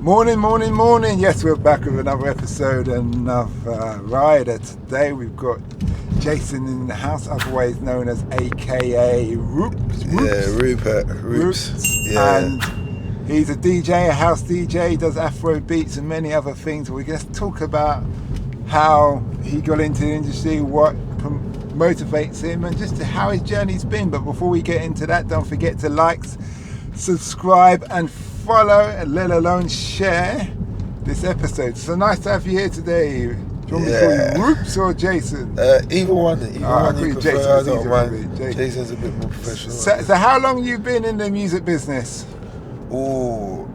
Morning, morning, morning. Yes, we're back with another episode and another rider. Today we've got Jason in the house, otherwise known as AKA Roops. Yeah, Rupert. Roops. Yeah. And he's a DJ, a house DJ, does Afro beats and many other things. We're going to talk about how he got into the industry, what motivates him, and just how his journey's been. But before we get into that, don't forget to like, subscribe, and follow, and let alone share this episode. So nice to have you here today. Do you want me to call you Roops or Jason? Either one. I'll call you Jason. I don't mind. Jason's a bit more professional. So how long you been in the music business? Oh,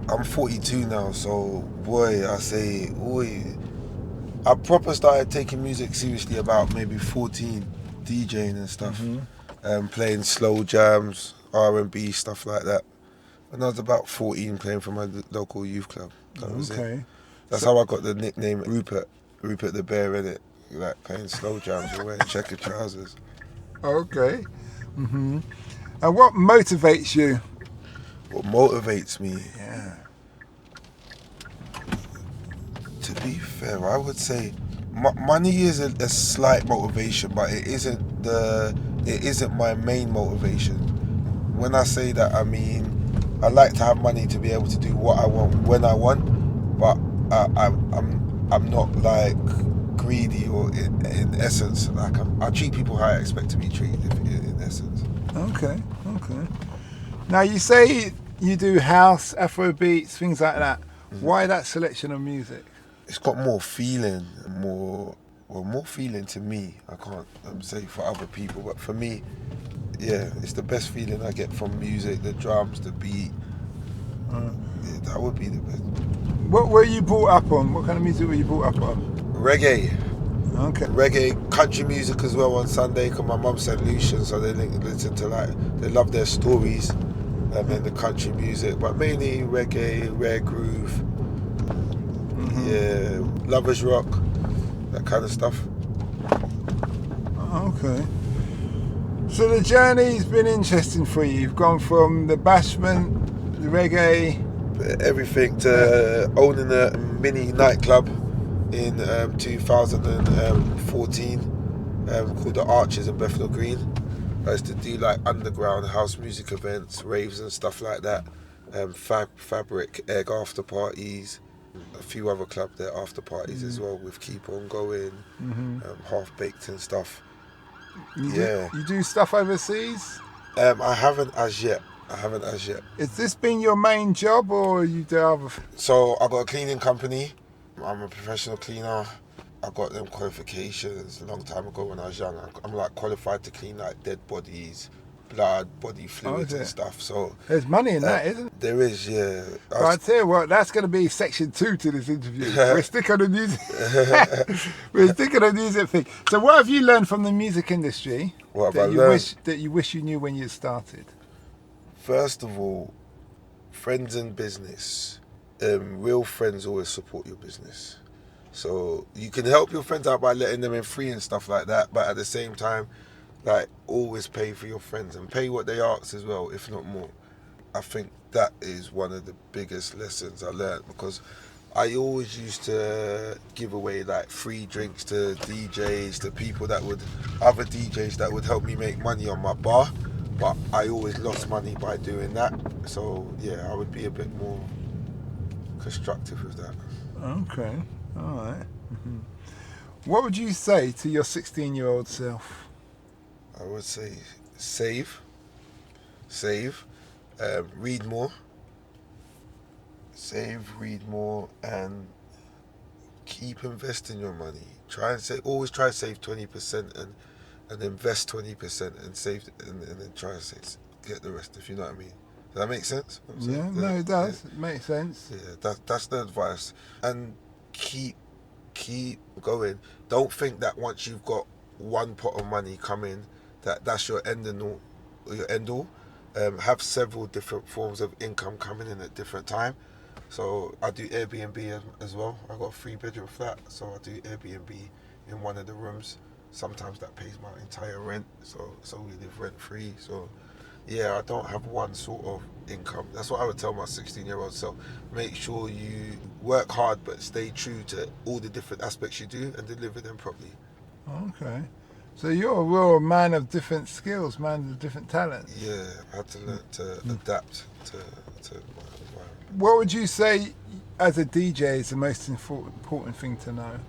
I'm 42 now, so boy, I proper started taking music seriously about maybe 14, DJing and stuff, playing slow jams, R&B, stuff like that. When I was about 14, playing for my local youth club. That was it. That's how I got the nickname Rupert the Bear, innit? Like playing slow jams and wearing checkered trousers. Okay. And what motivates you? What motivates me? Yeah. To be fair, I would say money is a slight motivation, but it isn't my main motivation. When I say that, I mean I like to have money to be able to do what I want when I want, but I'm not like greedy or in essence. Like I treat people how I expect to be treated in essence. Okay. Now you say you do house, Afro beats, things like that. Why that selection of music? It's got more feeling, more feeling to me. I can't say for other people, but for me, yeah, it's the best feeling I get from music, the drums, the beat. Yeah, that would be the best. What were you brought up on? What kind of music were you brought up on? Reggae. Okay. Reggae, country music as well on Sunday, because my mum said Lucian, so they listen to they love their stories and then the country music, but mainly reggae, rare groove, yeah, lovers rock, that kind of stuff. Okay. So the journey's been interesting for you. You've gone from the bashment, the reggae, everything to owning a mini nightclub in 2014 called the Arches in Bethnal Green. I used to do like underground house music events, raves and stuff like that. Fabric, egg after parties, a few other clubs there after parties as well with Keep On Going, Half Baked and stuff. You do stuff overseas? I haven't as yet. Has this been your main job or you do other? So I got a cleaning company. I'm a professional cleaner. I got them qualifications a long time ago when I was young. I'm like qualified to clean like dead bodies, blood, body fluids and stuff. So there's money in that, isn't there? Is, yeah. But I tell you what, that's going to be section 2 to this interview. We're sticking on the music. We're sticking on the music thing. So what have you learned from the music industry that you wish you knew when you started? First of all, friends and business. Real friends always support your business. So you can help your friends out by letting them in free and stuff like that, but at the same time, like always pay for your friends and pay what they ask as well, if not more. I think that is one of the biggest lessons I learned, because I always used to give away like free drinks to DJs, to other DJs that would help me make money on my bar, but I always lost money by doing that. So yeah, I would be a bit more constructive with that. Okay, all right. What would you say to your 16-year-old self? I would say save, read more, and keep investing your money. Always try to save 20% and invest 20% and save and then try to get the rest, if you know what I mean. Does that make sense? Yeah, no, it does. It makes sense. Yeah, that's the advice. And keep going. Don't think that once you've got one pot of money coming, that's your end all. Have several different forms of income coming in at different time. So I do Airbnb as well. I got a 3-bedroom flat, so I do Airbnb in one of the rooms. Sometimes that pays my entire rent, so we live rent free. So I don't have one sort of income. That's what I would tell my 16-year-old self. Make sure you work hard but stay true to all the different aspects you do and deliver them properly. Okay. So you're a real man of different skills, man of different talents. Yeah, I had to learn to adapt to my environment. What would you say as a DJ is the most important thing to know?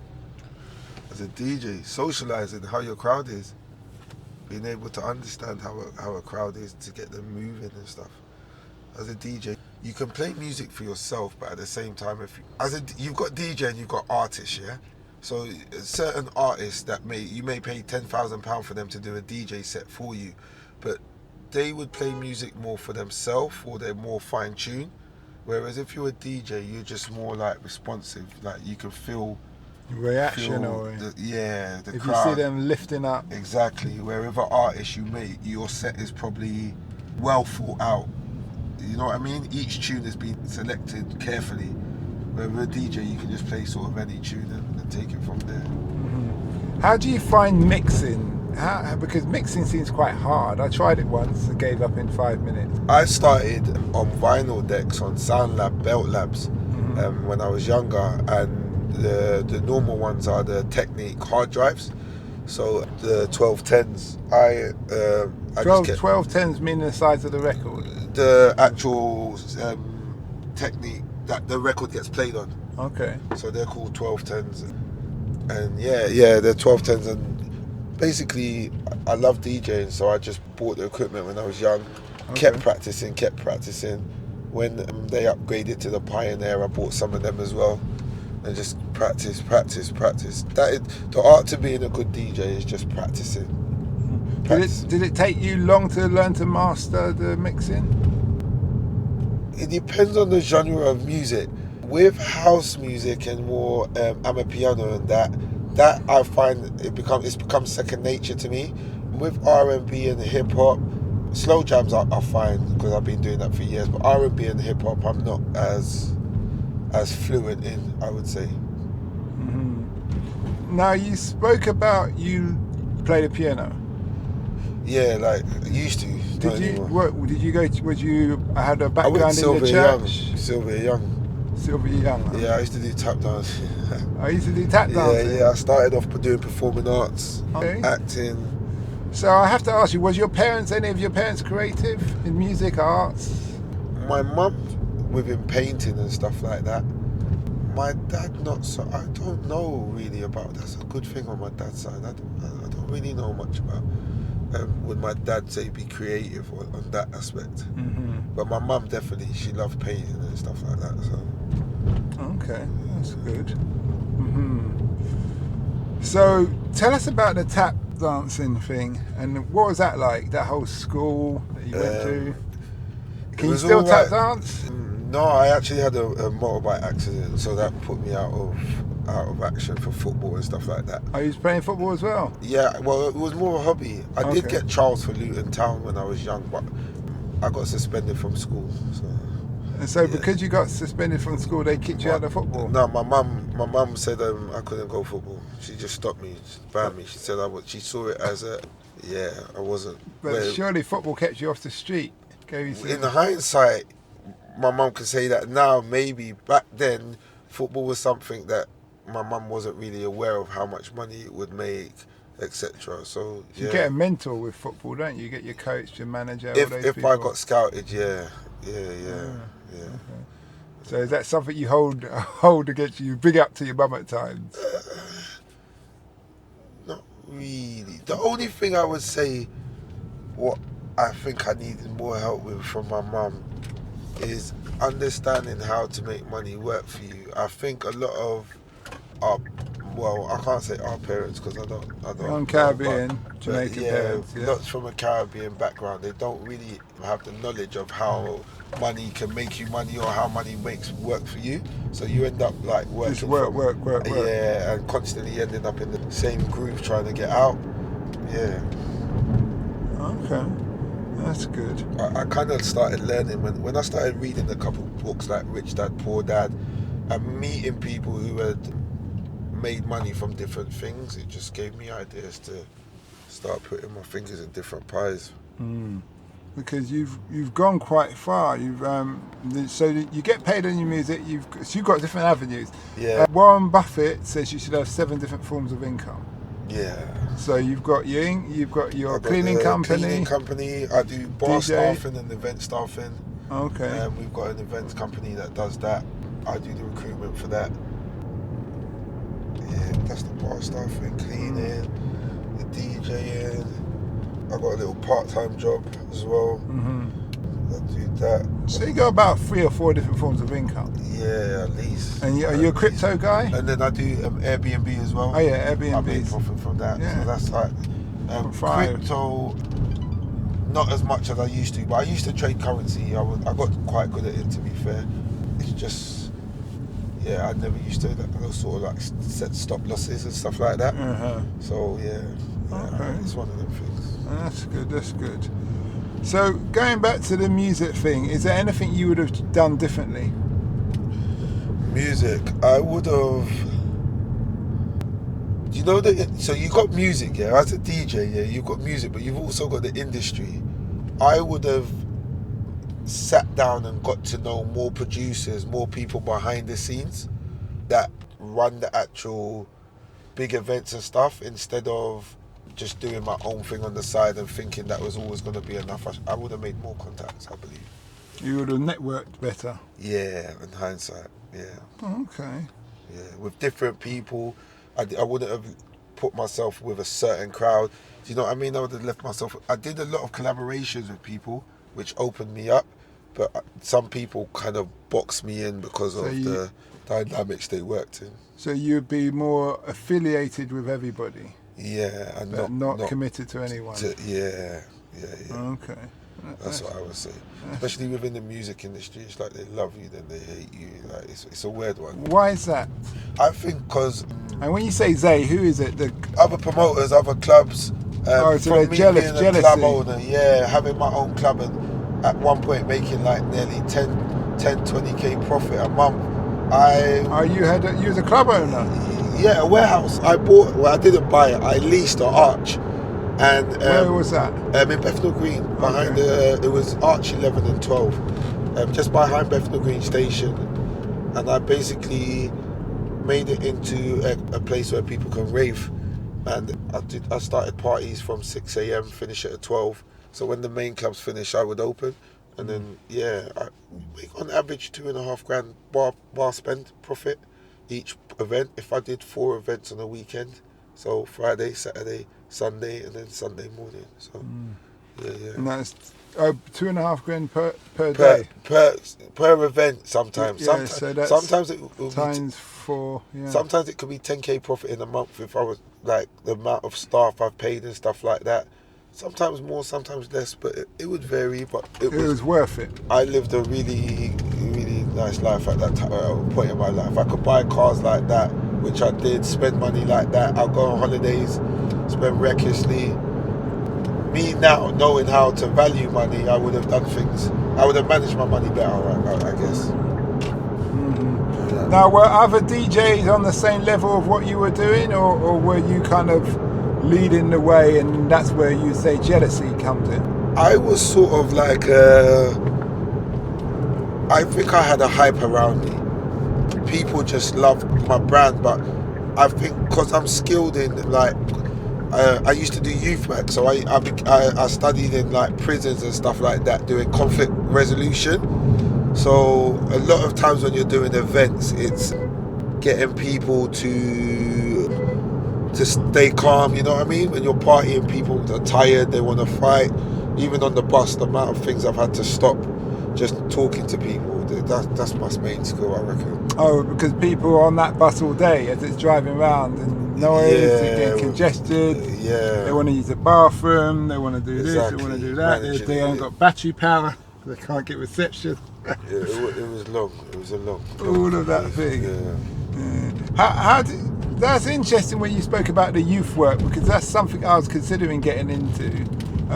As a DJ, socializing, how your crowd is. Being able to understand how a crowd is to get them moving and stuff. As a DJ, you can play music for yourself, but at the same time, you've got DJ and you've got artists, yeah? So certain artists that you may pay £10,000 for them to do a DJ set for you, but they would play music more for themselves or they're more fine-tuned. Whereas if you're a DJ, you're just more like responsive, like you can feel reaction or the if crowd. You see them lifting up. Exactly. Wherever artist your set is probably well thought out. You know what I mean? Each tune has been selected carefully. Wherever a DJ, you can just play sort of any tune and take it from there. Mm-hmm. How do you find mixing? Because mixing seems quite hard. I tried it once and gave up in 5 minutes. I started on vinyl decks on SoundLab, Belt Labs, when I was younger, and the normal ones are the Technique hard drives. So the 1210s, 1210s mean the size of the record? The actual Technique that the record gets played on. Okay. So they're called 1210s. And they're 1210s. And basically, I love DJing, so I just bought the equipment when I was young. Okay. Kept practicing. When they upgraded to the Pioneer, I bought some of them as well. And just practice. The art to being a good DJ is just practicing. Did it take you long to learn to master the mixing? It depends on the genre of music. With house music and more amapiano and that I find it's become second nature to me. With R&B and hip hop, slow jams are fine because I've been doing that for years. But R&B and hip hop, I'm not as fluent in, I would say. Mm-hmm. Now you spoke about you play the piano. Yeah, like I used to. Did you go? Would you had a background in the church? Sylvia Young. Yeah, I used to do tap dance. I used to do tap dancing. Yeah. I started off doing performing arts, acting. So I have to ask you: any of your parents creative in music, arts? My mum, within painting and stuff like that. My dad, not so. I don't know really about. That's a good thing on my dad's side. I don't really know much about. Would my dad say be creative on that aspect? Mm-hmm. But my mum definitely, she loved painting and stuff like that. So. Okay, that's good. Mm-hmm. So tell us about the tap dancing thing and what was that like? That whole school that you went to. Can you still tap dance? No, I actually had a motorbike accident, so that put me out of action for football and stuff like that. Oh, you was playing football as well? Yeah, well, it was more a hobby. I did get trials for Luton Town when I was young, but I got suspended from school. So because you got suspended from school, they kicked you out of football? No, my mum said I couldn't go football. She just stopped me, banned me. She said she saw it as I wasn't. But surely football kept you off the street. In hindsight, my mum can say that now. Maybe back then, football was something that my mum wasn't really aware of how much money it would make, etc. So you get a mentor with football, don't you? You get your coach, your manager. If I got scouted, yeah. Okay. So is that something you hold against you? Big up to your mum at times? Not really. The only thing I would say, what I think I needed more help with from my mum, is understanding how to make money work for you. I think a lot of I can't say our parents because I don't. From Caribbean, Jamaican parents. Yeah. Lots from a Caribbean background. They don't really have the knowledge of how money can make you money or how money makes work for you. So you end up like working. Just work. Yeah, and constantly ending up in the same groove trying to get out. Yeah. Okay. That's good. I kind of started learning when I started reading a couple of books like Rich Dad, Poor Dad, and meeting people who had made money from different things. It just gave me ideas to start putting my fingers in different pies. because you've gone quite far. So you get paid on your music. So you've got different avenues. Yeah. Warren Buffett says you should have 7 different forms of income. Yeah. So you've got your I've got cleaning the company. Cleaning company. I do bar DJ. staffing and event staffing. Okay. We've got an events company that does that. I do the recruitment for that. Yeah, that's the bar staffing, cleaning, the DJing. I got a little part-time job as well. I do that. So you got about 3 or 4 different forms of income. Yeah, at least. And are you a crypto guy? And then I do Airbnb as well. Oh yeah, Airbnb. I make profit from that. Yeah. So that's like crypto. Not as much as I used to, but I used to trade currency. I got quite good at it, to be fair. It's just, I never used to sort of like set stop losses and stuff like that. So it's one of them things. That's good. So going back to the music thing, is there anything you would have done differently? Music, I would have. You know that. So you got music, yeah. As a DJ, yeah, you've got music, but you've also got the industry. I would have sat down and got to know more producers, more people behind the scenes that run the actual big events and stuff, instead of just doing my own thing on the side and thinking that was always going to be enough. I would have made more contacts, I believe. You would have networked better. Yeah, in hindsight, yeah. Okay. Yeah, with different people. I wouldn't have put myself with a certain crowd. Do you know what I mean? I would have left myself. I did a lot of collaborations with people, which opened me up. But some people kind of boxed me in because of the dynamics they worked in. So you'd be more affiliated with everybody? Yeah, and but not committed to anyone? Yeah. Okay. That's what I would say. Especially within the music industry, it's like they love you, then they hate you. Like it's a weird one. Why is that? I think because... And when you say they, who is it? The other promoters, other clubs. So they're jealous, being a club owner, having my own club and at one point making like nearly 10, 20k profit a month. You was a club owner? Yeah, a warehouse. I didn't buy it. I leased an arch. And where was that? In Bethnal Green, behind it was Arch 11 and 12, just behind Bethnal Green Station. And I basically made it into a place where people can rave. And I started parties from 6 a.m, finish at 12. So when the main clubs finish, I would open. And then, I make on average $2,500 bar spend profit each event. If I did 4 events on a weekend, so Friday, Saturday, Sunday, and then Sunday morning. So, And that's $2,500 per day? Per event sometimes. Yeah, so that's sometimes it will times 4. Yeah. Sometimes it could be 10k profit in a month if I was like the amount of staff I've paid and stuff like that. Sometimes more, sometimes less, but it would vary. But it was worth it. I lived a really, really nice life at that point in my life. I could buy cars like that, which I did, spend money like that. I'll go on holidays, spend recklessly. Me now, knowing how to value money, I would have done things. I would have managed my money better, I guess. Yeah. Now, were other DJs on the same level of what you were doing, or were you kind of leading the way, and that's where you say jealousy comes in? I was sort of like, I think I had a hype around me. People just loved my brand, but I think because I'm skilled in like, I used to do youth work, so I studied in like prisons and stuff like that, doing conflict resolution. So a lot of times when you're doing events, it's getting people to stay calm, you know what I mean? When you're partying, people are tired, they want to fight. Even on the bus, the amount of things I've had to stop just talking to people, that's my main skill, I reckon. Oh, because people are on that bus all day as it's driving around and noise, they're getting congested, they want to use the bathroom, they want to do this, they want to do that, they haven't got battery power, they can't get reception. It was long, all of that thing. That's interesting when you spoke about the youth work, because that's something I was considering getting into.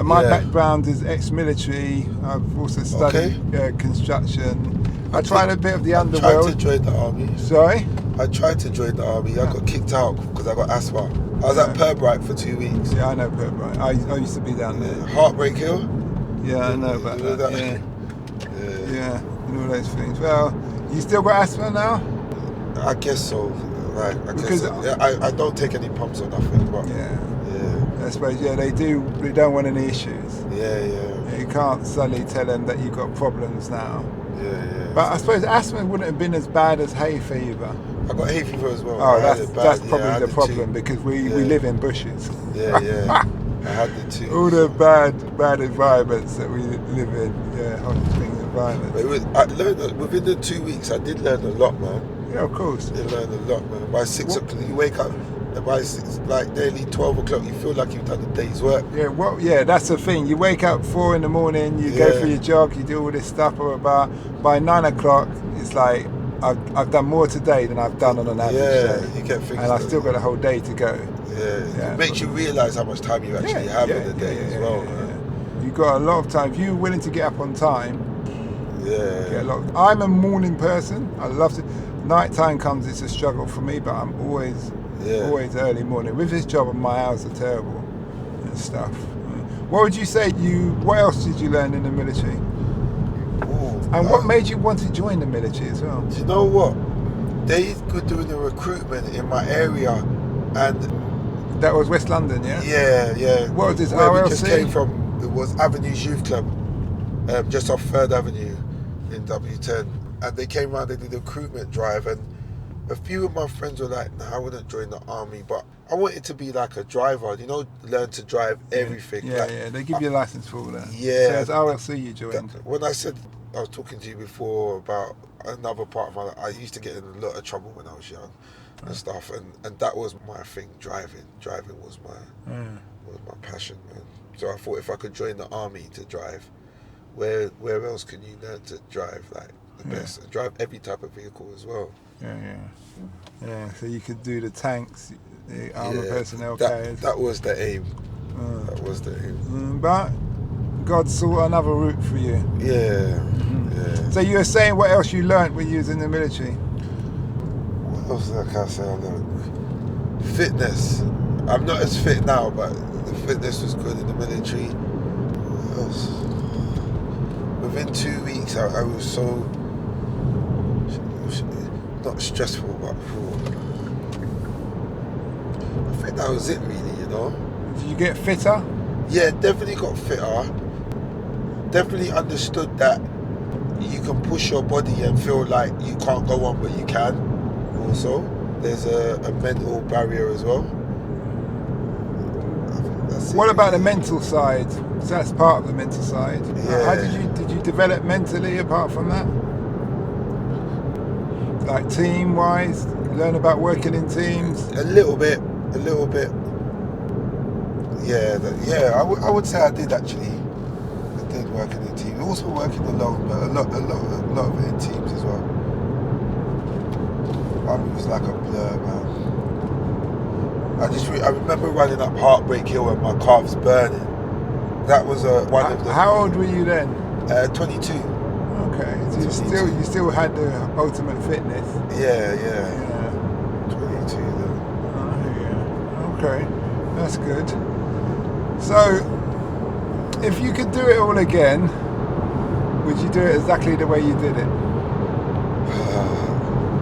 My background is ex-military. I've also studied construction. I tried a bit of the underworld. I tried to join the army. Sorry? I tried to join the army. I got kicked out because I got asthma. I was at Purbright for 2 weeks. Yeah, I know Purbright. I used to be down there. Heartbreak Hill? Yeah, I know about You know that. Yeah, and all those things. Well, you still got asthma now? I guess so. Like, Because I don't take any pumps or nothing, but yeah, yeah, I suppose they don't want any issues. yeah. You can't suddenly tell them that you've got problems now. Yeah. But I suppose asthma wouldn't have been as bad as hay fever. I got hay fever as well. Oh, I had it bad. that's I probably had the it problem too. because we Yeah. live in bushes. Yeah. I had it too. All the bad environments that we live in. Yeah, hot spring environments. I learned that within the 2 weeks. I did learn a lot, man. Yeah, of course. I learned a lot, man. By 6 o'clock, you wake up. By like nearly 12 o'clock, you feel like you've done a day's work. Yeah, that's the thing. You wake up 4 in the morning, you go for your jog, you do all this stuff, by 9 o'clock, it's like I've done more today than I've done on an average day. You get things. And I've still got a whole day to go. It makes you realise how much time you actually have in a day as well. You've got a lot of time. If you're willing to get up on time, Yeah. I'm a morning person. I love to. Night time comes, it's a struggle for me, but I'm always early morning. With this job, my hours are terrible and stuff. What would you say? What else did you learn in the military? And what made you want to join the military as well? Do you know what? They were doing the recruitment in my area, and that was West London, yeah. Yeah. What was this? Where RLC? we just came from. It was Avenues Youth Club, just off 3rd Avenue in W10, and they came around. They did a recruitment drive, and a few of my friends were like, "No, I wouldn't join the army," but I wanted to be like a driver, learn to drive everything. Yeah. They give you a license for all that. Yeah. So it's RLC you joined. When I said I was talking to you before about another part of my life, I used to get in a lot of trouble when I was young and stuff, and that was my thing. Driving was my passion, man. So I thought if I could join the army to drive, where else can you learn to drive like the best and drive every type of vehicle as well? Yeah. So you could do the tanks, the armour personnel carriers. That was the aim. That was the aim. But God saw another route for you. Yeah. So you were saying what else you learnt when you was in the military? What else can I say I learned? Fitness. I'm not as fit now, but the fitness was good in the military. What else? Within 2 weeks, I was so not stressful, but I think that was it, really. Did you get fitter? Yeah, definitely got fitter. Definitely understood that you can push your body and feel like you can't go on, but you can. Also, there's a mental barrier as well. What about the mental side? So that's part of the mental side. Yeah. How did you develop mentally apart from that? Like team wise, learn about working in teams? A little bit. Yeah, I would say I did actually. I did working in teams. Also working alone, but a lot of it in teams as well. It was like a blur, man. I remember running up Heartbreak Hill and my calves burning. That was one of the. How old were you then? 22. Okay, so you still had the ultimate fitness. Yeah. 22 then. Okay, that's good. So, if you could do it all again, would you do it exactly the way you did it?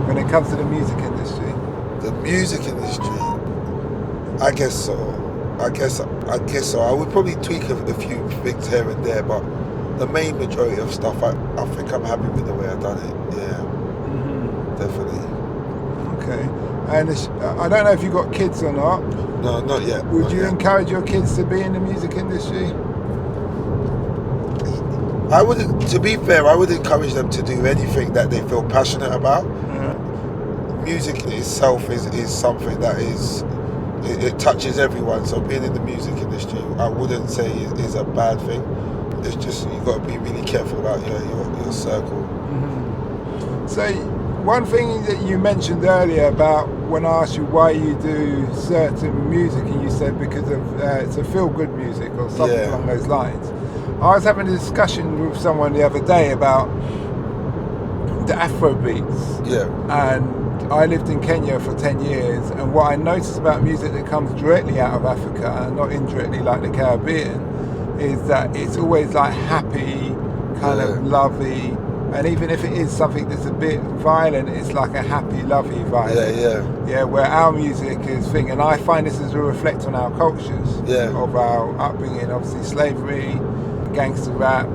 When it comes to the music industry. The music industry, I guess so. I guess so. I would probably tweak a few things here and there, but the main majority of stuff, I think I'm happy with the way I've done it. Yeah, definitely. Okay. And I don't know if you've got kids or not. No, not yet. Would you encourage your kids to be in the music industry? I would. To be fair, I would encourage them to do anything that they feel passionate about. Music itself is something that it touches everyone. So being in the music industry, I wouldn't say is a bad thing. It's just you've got to be really careful about your circle. So one thing that you mentioned earlier about when I asked you why you do certain music, and you said because of it's a feel-good music or something along those lines. I was having a discussion with someone the other day about the Afro beats. Yeah. And I lived in Kenya for 10 years, and what I noticed about music that comes directly out of Africa and not indirectly like the Caribbean is that it's always like happy, kind of lovey, and even if it is something that's a bit violent, it's like a happy, lovey violent. Yeah, where our music is thing, and I find this as a reflect on our cultures of our upbringing, obviously slavery, gangster rap,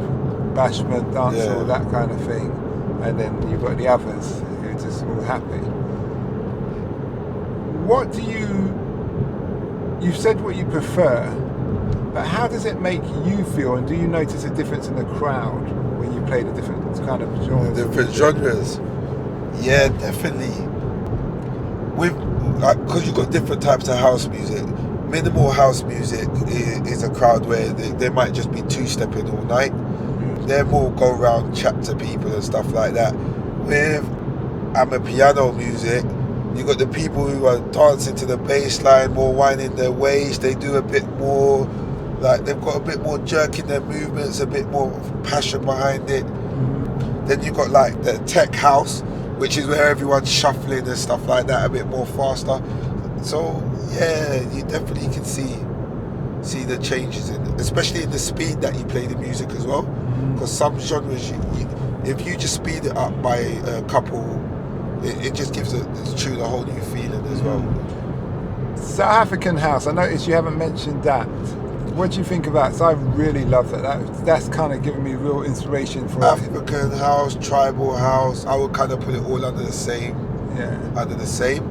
bashment, dancehall, that kind of thing, and then you've got the others who are just all happy. What do you've said what you prefer, but how does it make you feel, and do you notice a difference in the crowd when you play the different kind of genres? Different genres? Yeah, definitely. With because you've got different types of house music. Minimal house music is a crowd where they might just be two-stepping all night. They're more go around, chat to people and stuff like that. With piano music, you got the people who are dancing to the bass line, more winding their waist. They do a bit more, like they've got a bit more jerk in their movements, a bit more passion behind it. Then you got like the tech house, which is where everyone's shuffling and stuff like that, a bit more faster. So yeah, you definitely can see the changes in, especially in the speed that you play the music as well. Because some genres, if you just speed it up by a couple, it just gives a whole new feeling as well. South African house, I noticed you haven't mentioned that. What do you think of that? So I really love that. That's kind of given me real inspiration for African house, tribal house. I would kind of put it all under the same. Under the same.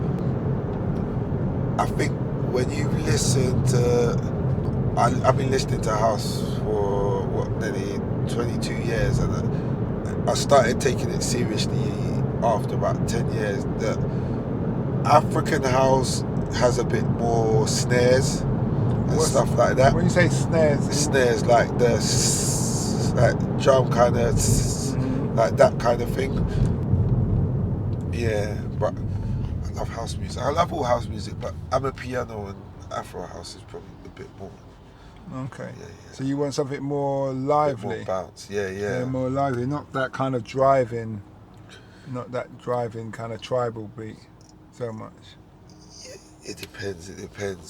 I think when you listen to, I've been listening to house for nearly 22 years, and I started taking it seriously after about 10 years. The African house has a bit more snares and stuff like that. When you say snares like the like drum kind of like that kind of thing. Yeah, but I love house music. I love all house music, but piano and Afro house is probably a bit more. Okay. Yeah. So you want something more lively, more bounce. Yeah, more lively, not that kind of driving kind of tribal beat so much. It depends,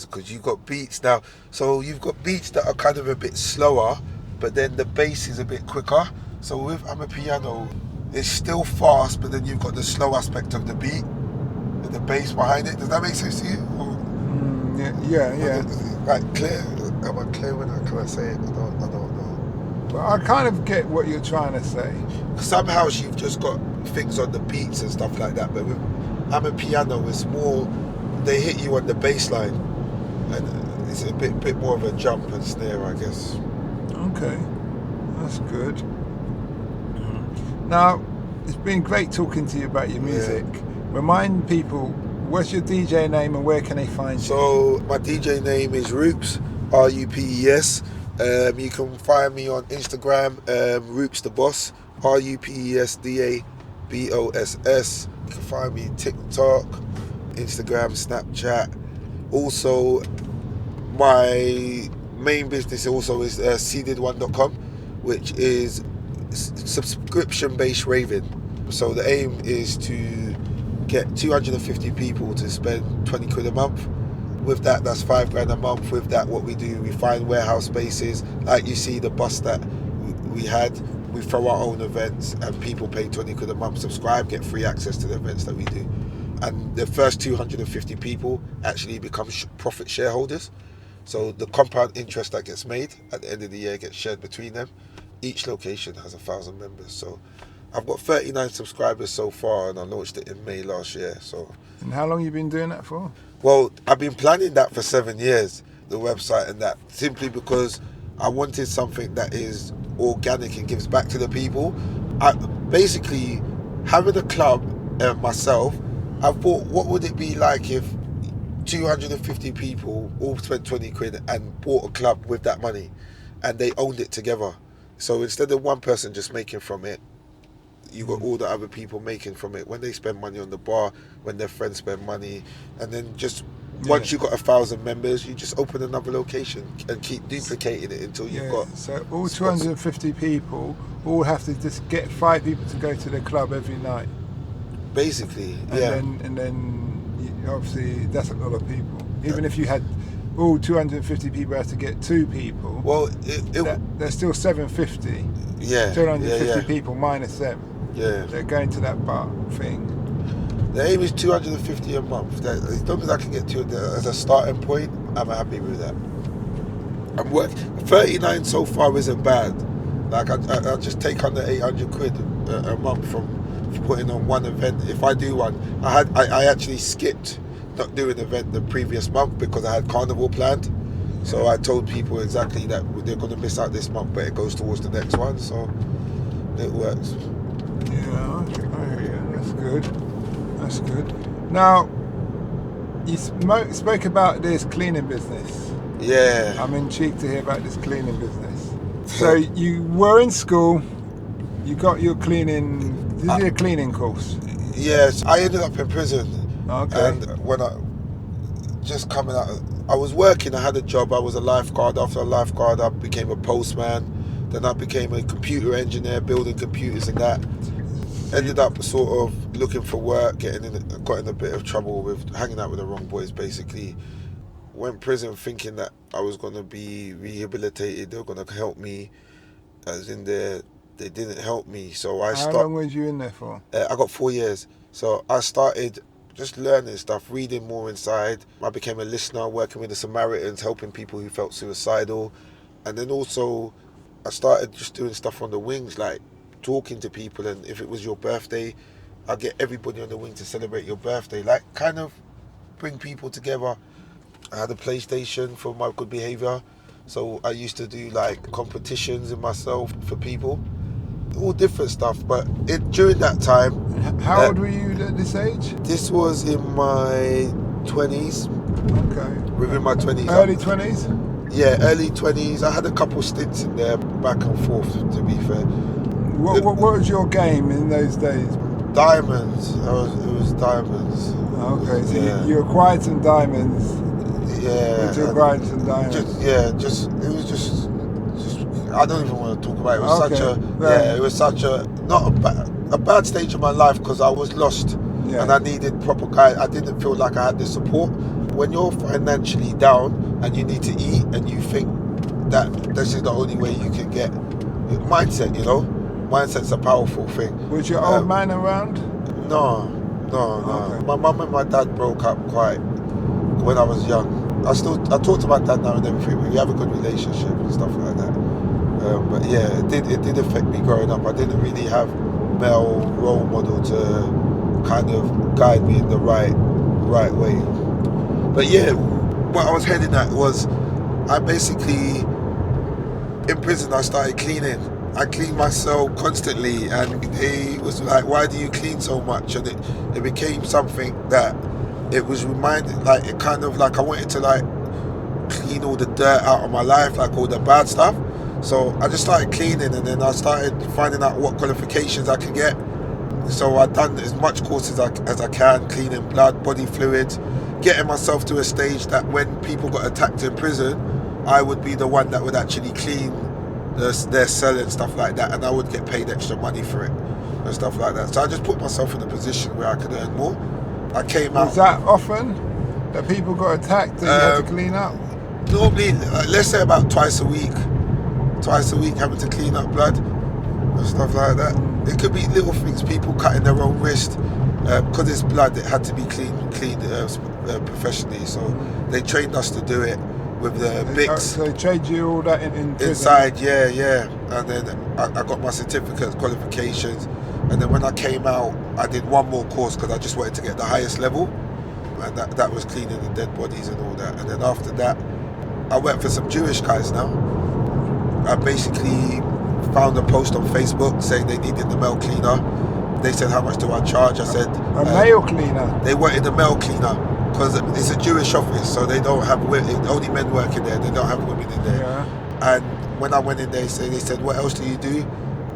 because you've got beats now. So you've got beats that are kind of a bit slower, but then the bass is a bit quicker. So with piano, it's still fast, but then you've got the slow aspect of the beat and the bass behind it. Does that make sense to you? Yeah. Like clear? Am I clear when can I say it? I don't know. Well, I kind of get what you're trying to say. Somehow you've just got things on the beats and stuff like that, but with piano, it's more, they hit you on the bass line, and it's a bit more of a jump and snare, I guess. Okay, that's good. Now, it's been great talking to you about your music. Remind people, what's your DJ name and where can they find you? So my DJ name is Rupes, Rupes. You can find me on Instagram, Rupes the Boss, Rupesdaboss. You can find me TikTok, Instagram, Snapchat. Also, my main business also is seeded1.com, which is subscription-based raving. So the aim is to get 250 people to spend 20 quid a month. With that, that's $5,000 a month. With that, what we do, we find warehouse spaces, like you see the bus that we had. We throw our own events, and people pay 20 quid a month, subscribe, get free access to the events that we do. And the first 250 people actually become profit shareholders. So the compound interest that gets made at the end of the year gets shared between them. Each location has 1,000 members. So I've got 39 subscribers so far, and I launched it in May last year. So. And how long have you been doing that for? Well, I've been planning that for 7 years, the website and that, simply because I wanted something that is organic and gives back to the people. Basically, having a club myself, I thought, what would it be like if 250 people all spent 20 quid and bought a club with that money, and they owned it together? So instead of one person just making from it, you got all the other people making from it. When they spend money on the bar, when their friends spend money, and then just once you got 1,000 members, you just open another location and keep duplicating it until you've got. So all 250 people all have to just get 5 people to go to the club every night. Basically, and then obviously that's a lot of people. Even if you had all 250 people have to get 2 people. Well, There's still 750. yeah, 250 yeah. people minus them. Yeah. They're going to that bar thing. The aim is 250 a month. As long as I can get to it as a starting point, I'm happy with that. I'm working 39 so far isn't bad. Like I just take under 800 quid a month from putting on one event. If I do one, I actually skipped not doing an event the previous month because I had Carnival planned. So I told people exactly that they're going to miss out this month, but it goes towards the next one. So it works. Yeah, I hear you. That's good. That's good. Now, you spoke about this cleaning business. Yeah. I'm intrigued to hear about this cleaning business. So you were in school, you got your cleaning, did you a cleaning course? Yes, I ended up in prison. Okay. And when just coming out, I was working, I had a job, I was a lifeguard. After a lifeguard, I became a postman. Then I became a computer engineer, building computers and that. Ended up sort of looking for work, got in a bit of trouble with hanging out with the wrong boys, basically. Went prison thinking that I was going to be rehabilitated, they were going to help me. I was in there, they didn't help me. So How long was you in there for? I got 4 years. So I started just learning stuff, reading more inside. I became a listener, working with the Samaritans, helping people who felt suicidal. And then also I started just doing stuff on the wings, like talking to people. And if it was your birthday, I'd get everybody on the wing to celebrate your birthday, like kind of bring people together. I had a PlayStation for my good behaviour. So I used to do like competitions in myself for people. All different stuff, but during that time... How old were you at this age? This was in my 20s. Okay. Within my 20s. Early 20s? Yeah, early 20s. I had a couple stints in there, back and forth, to be fair. What was your game in those days? Diamonds. It was diamonds. Okay, so yeah. you acquired some diamonds. Yeah. You acquired some diamonds. It was just I don't even want to talk about it. It was such a not a bad stage of my life because I was lost and I needed proper guidance. I didn't feel like I had the support. When you're financially down and you need to eat and you think that this is the only way you can get mindset, you know, mindset's a powerful thing. Was your old man around? No. Okay. My mum and my dad broke up quite when I was young. I talk to my dad now and everything. We have a good relationship and stuff like that. But yeah, it did affect me growing up. I didn't really have male role model to kind of guide me in the right way. But yeah, what I was heading at was, I basically, in prison I started cleaning. I cleaned my cell constantly and he was like, why do you clean so much? And it became something that it was reminded, like it kind of like I wanted to like clean all the dirt out of my life, like all the bad stuff. So I just started cleaning and then I started finding out what qualifications I could get. So I've done as much courses as I can, cleaning blood, body fluids, getting myself to a stage that when people got attacked in prison, I would be the one that would actually clean their cell and stuff like that, and I would get paid extra money for it and stuff like that. So I just put myself in a position where I could earn more. I came out... Was that often that people got attacked and you had to clean up? Normally, let's say about twice a week having to clean up blood and stuff like that. It could be little things, people cutting their own wrist. Because it's blood, it had to be cleaned professionally. So they trained us to do it with the Bics. So they trained you all that in prison? Inside, yeah. And then I got my certificates, qualifications. And then when I came out, I did one more course because I just wanted to get the highest level. And that was cleaning the dead bodies and all that. And then after that, I went for some Jewish guys now. I basically found a post on Facebook saying they needed the male cleaner. They said, how much do I charge? I said... A male cleaner? They wanted a male cleaner because it's a Jewish office, so they don't have women, only men working there, they don't have women in there. Yeah. And when I went in there, they said, what else do you do?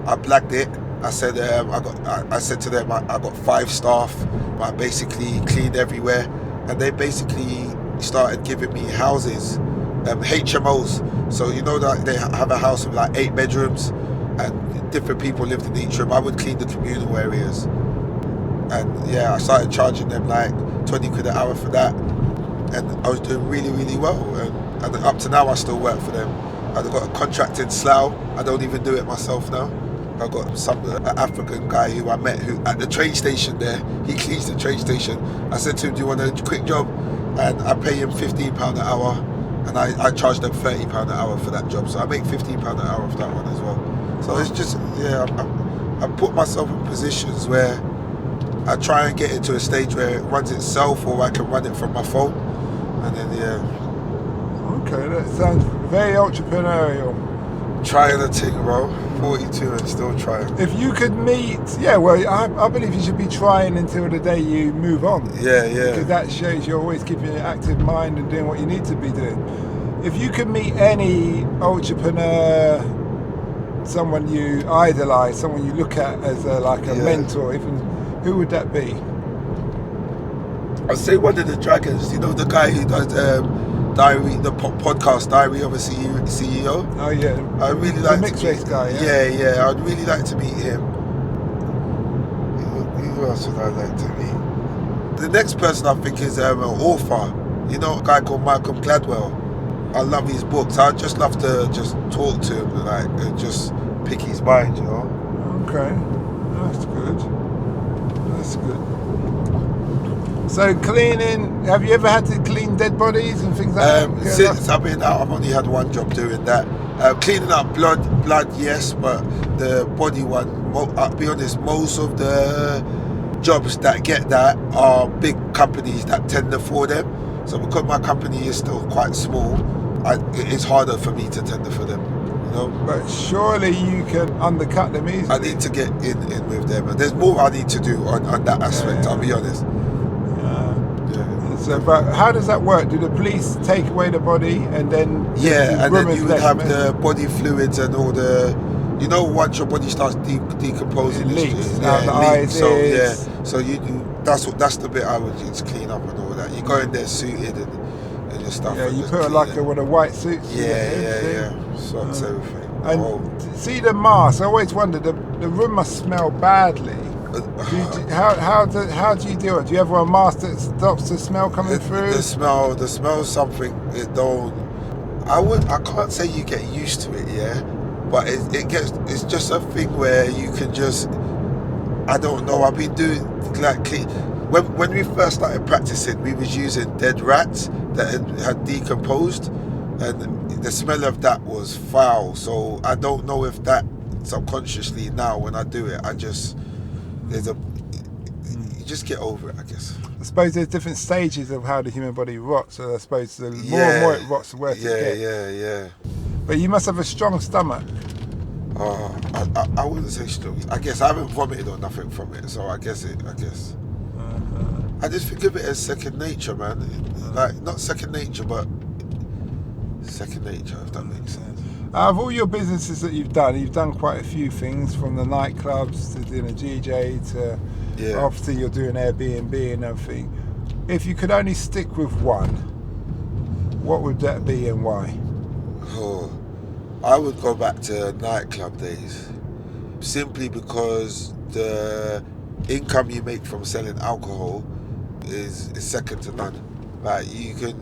I blagged it. I said, I said to them, I got 5 staff. I basically cleaned everywhere. And they basically started giving me houses, HMOs. So you know that they have a house with like 8 bedrooms and different people lived in each room. I would clean the communal areas. And yeah, I started charging them like 20 quid an hour for that. and I was doing really, really well. And up to now, I still work for them. I've got a contract in Slough. I don't even do it myself now. I've got some African guy who I met who at the train station there. He cleans the train station. I said to him, "Do you want a quick job?" And I pay him £15 an hour, and I charge them £30 an hour for that job. So I make £15 an hour for that one as well. So it's just I put myself in positions where I try and get into a stage where it runs itself, or I can run it from my phone, and then Okay, that sounds very entrepreneurial. trying a thing, bro. 42 and still trying. If you could meet, I believe you should be trying until the day you move on. Yeah. Because that shows you're always keeping an active mind and doing what you need to be doing. If you could meet any entrepreneur, someone you idolize, someone you look at as a mentor, even, who would that be? I'd say one of the dragons. You know, the guy who does Diary, the podcast Diary of a CEO. Oh yeah, I really the like mixed race guy. Yeah. I'd really like to meet him. Who else would I like to meet? The next person I think is an author. You know, a guy called Malcolm Gladwell. I love his books. I'd just love to just talk to him, and just pick his mind. You know. Okay, that's good. That's good. So cleaning, have you ever had to clean dead bodies and things like that? Since I've been out, I've only had one job doing that. Cleaning up blood, yes, but the body one, I'll be honest, most of the jobs that get that are big companies that tender for them. So because my company is still quite small, it's harder for me to tender for them. You know? But surely you can undercut them easily. I need to get in with them, and there's more I need to do on that aspect, I'll be honest. So, but how does that work? Do the police take away the body and then and then you would have the body fluids and all the, you know, once your body starts decomposing, it leaks out the eyes. So you do. That's the bit I would just clean up and all that. You go in there suited and your stuff. Yeah, and you just put like one of white suits. Yeah. Socks, everything. And see the mask. I always wondered the room must smell badly. How do you do it? Do you have a mask that stops the smell coming through? The smell something. I can't say you get used to it, but it's just a thing where you can just, I don't know. I've been doing when we first started practicing, we was using dead rats that had decomposed, and the smell of that was foul. So I don't know if that subconsciously now when I do it, you just get over it, I guess. I suppose there's different stages of how the human body rots. So I suppose the more and more it rots, the worse it gets. Yeah. But you must have a strong stomach. I wouldn't say strong. I guess I haven't vomited or nothing from it, so I guess. I just think of it as second nature, man. Like not second nature, but second nature, if that makes sense. Out of all your businesses that you've done quite a few things, from the nightclubs to doing a DJ to obviously you're doing Airbnb and everything. If you could only stick with one, what would that be and why? I would go back to nightclub days, simply because the income you make from selling alcohol is second to none. Like you can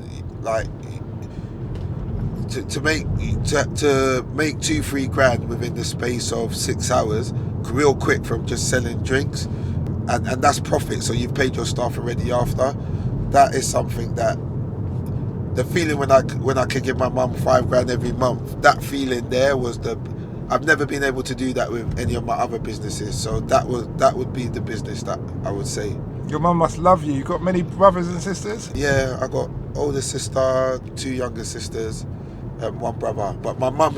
to make 2-3 grand within the space of 6 hours, real quick, from just selling drinks, and that's profit. So you've paid your staff already after. That is something that the feeling when I could give my mum 5 grand every month. That feeling there was I've never been able to do that with any of my other businesses. So that would be the business that I would say. Your mum must love you. You got many brothers and sisters? Yeah, I got older sister, 2 younger sisters, and 1 brother. But my mum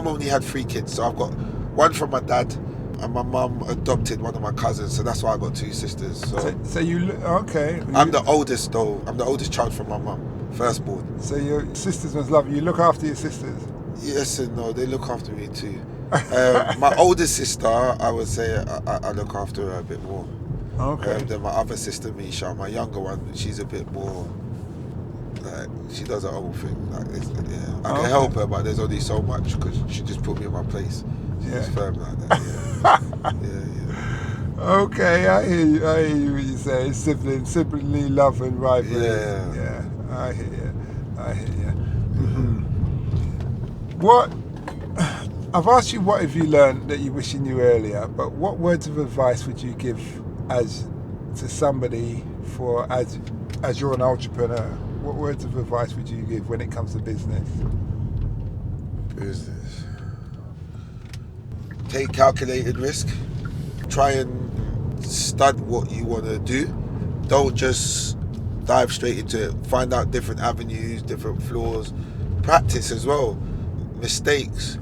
only had 3 kids. So I've got 1 from my dad, and my mum adopted one of my cousins. So that's why I got 2 sisters. So you okay? I'm the oldest though. I'm the oldest child from my mum, firstborn. So your sisters must love you. You look after your sisters. Yes and no, they look after me too. My older sister, I would say I look after her a bit more. Okay. Then my other sister, Misha, my younger one, she's a bit more, like, she does her own thing. Like, I can help her, but there's only so much because she just put me in my place. She's firm like that. Yeah. Okay, I hear you. I hear you what you say. Sibling love and rivalry. Yeah. Yeah, I hear you. I hear you. Mm-hmm. What? I've asked you what have you learned that you wish you knew earlier, but what words of advice would you give to somebody as you're an entrepreneur? What words of advice would you give when it comes to business? Business. Take calculated risk. Try and stud what you want to do. Don't just dive straight into it. Find out different avenues, different flaws. Practice as well. Mistakes.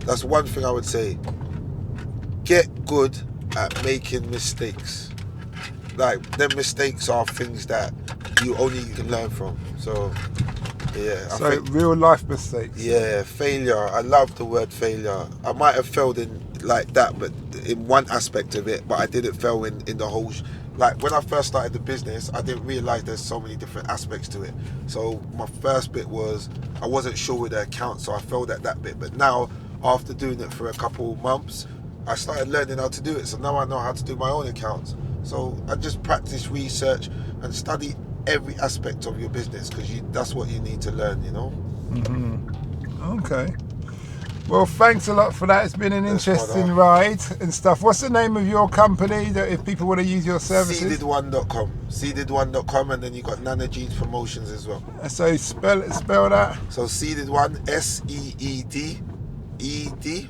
That's one thing I would say. Get good at making mistakes. Like, them mistakes are things that you only can learn from. So, yeah. So real life mistakes. Yeah, failure. I love the word failure. I might have failed in like that, but in one aspect of it, but I didn't fail in the whole. Like when I first started the business, I didn't realise there's so many different aspects to it. So my first bit was I wasn't sure with the account, so I failed at that bit. But now, after doing it for a couple months, I started learning how to do it. So now I know how to do my own accounts. So I just practice, research, and study every aspect of your business because that's what you need to learn, you know. Mm-hmm. Okay. Well, thanks a lot for that. It's been an interesting ride and stuff. What's the name of your company that if people want to use your services? Seeded1.com. Seeded1.com, and then you got Nana Jeans Promotions as well. So spell that. So Seeded1, SEEDED.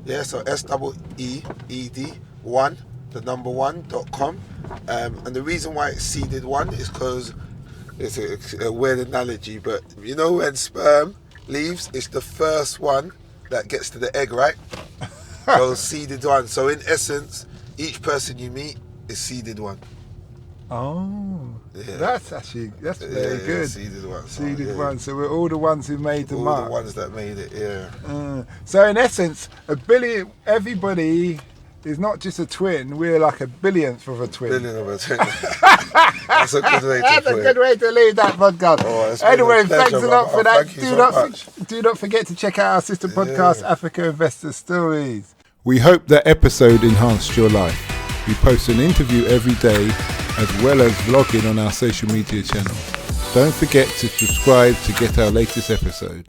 Yeah, so SEEED 1, the number 1.com. And the reason why it's Seeded1 is because it's a weird analogy, but you know when sperm leaves, it's the first one that gets to the egg, right? So seeded one. So in essence, each person you meet is seeded one. Oh, yeah. That's very good. Yeah, seeded one. Seeded one. So we're all the ones who made the mark. All the ones that made it. Yeah. So in essence, everybody is not just a twin. We're like a billionth of a twin. Billion of a twin. That's a good way to That's a good way to leave that podcast. Oh, anyway, thanks a lot for that. Do not forget to check out our sister podcast, Africa Investor Stories. We hope that episode enhanced your life. We post an interview every day as well as vlogging on our social media channels. Don't forget to subscribe to get our latest episode.